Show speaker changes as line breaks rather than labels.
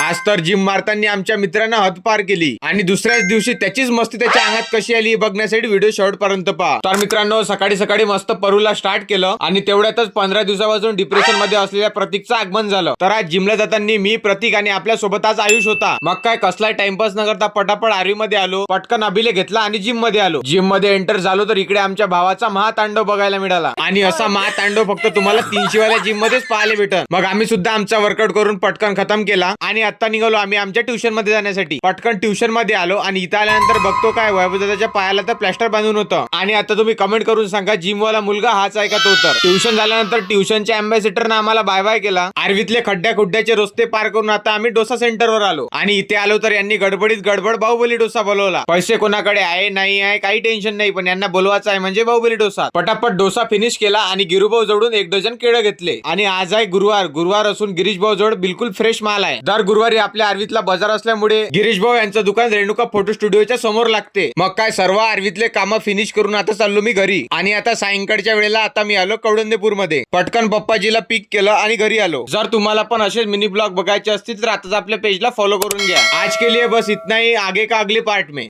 आज तर जिम मारताना आमच्या मित्रांना हद्दपार केली आणि दुसऱ्याच दिवशी त्याचीच मस्ती त्याच्या अंगात कशी आली बघण्यासाठी व्हिडिओ शेवट पर्यंत पहा. तर मित्रांनो, सकाळी सकाळी मस्त परूला स्टार्ट केलं आणि तेवढ्यातच 15 दिवसापासून डिप्रेशन मध्ये असलेल्या प्रतीकचं आगमन झालं. तर आज जिमला जाताना मी, प्रतीक आणि आपल्या सोबत आज आयुष होता. मग काय कसला टाइमपास न करता पटापट आर्वी मध्ये आलो, पटकन अभिले घेतला आणि जिम मध्ये आलो. जिम मध्ये एंटर झालो तर इकडे आमच्या भावाचा महातांडव बघायला मिळाला आणि असा महातांडव फक्त तुम्हाला 300 वाल्या जिम मध्येच पाहायला भेटल. मग आम्ही सुद्धा आमचा वर्कआउट करून पटकन खतम केला आणि आता निघालो आम्ही आमच्या ट्युशन मध्ये जाण्यासाठी. पटकन ट्युशन मध्ये आलो आणि इथं आल्यानंतर बघतो काय वैभवदाच्या पायाला तर प्लॅस्टर बांधून होतं. आणि आता तुम्ही कमेंट करून सांगा जिम वाला मुलगा हाच आहे का तो. तर ट्युशन झाल्यानंतर ट्युशनच्या अँबॅसिडरनं आम्हाला बाय बाय केला. आर्वीतले खड्ड्याचे रस्ते पार करून आता आम्ही डोसा सेंटरवर आलो आणि इथे आलो तर यांनी गडबडीत गडबड बाहुबली डोसा बोलवला. पैसे कोणाकडे आहे नाही आहे काही टेन्शन नाही, पण यांना बोलवायचं आहे म्हणजे बाहुबली डोसा. पटापट डोसा फिनिश केला आणि गिरूभाऊ जवळून 1 डझन केळं घेतले. आणि आज आहे गुरुवार असून गिरीश भाऊ जवळ बिलकुल फ्रेश माल आहे. दर गुरुवारी आपल्या आर्वीतला बाजार असल्यामुळे गिरीश भाऊ यांचं दुकान रेणुका फोटो स्टुडिओच्या समोर लागते. मग काय सर्व आर्वीतले काम फिनिश करून आता चाललो मी घरी. आणि आता सायंकाळच्या वेळेला आता मी आलो कौंडण्यपूर मध्ये. पटकन पप्पाजीला पिक केलं आणि घरी आलो. जर तुम्हाला पण असेच मिनी ब्लॉग बघायचे असतील तर आताच आपल्या पेजला फॉलो करून घ्या. आज के लिए बस इतना ही, आगे का अगले पार्ट में.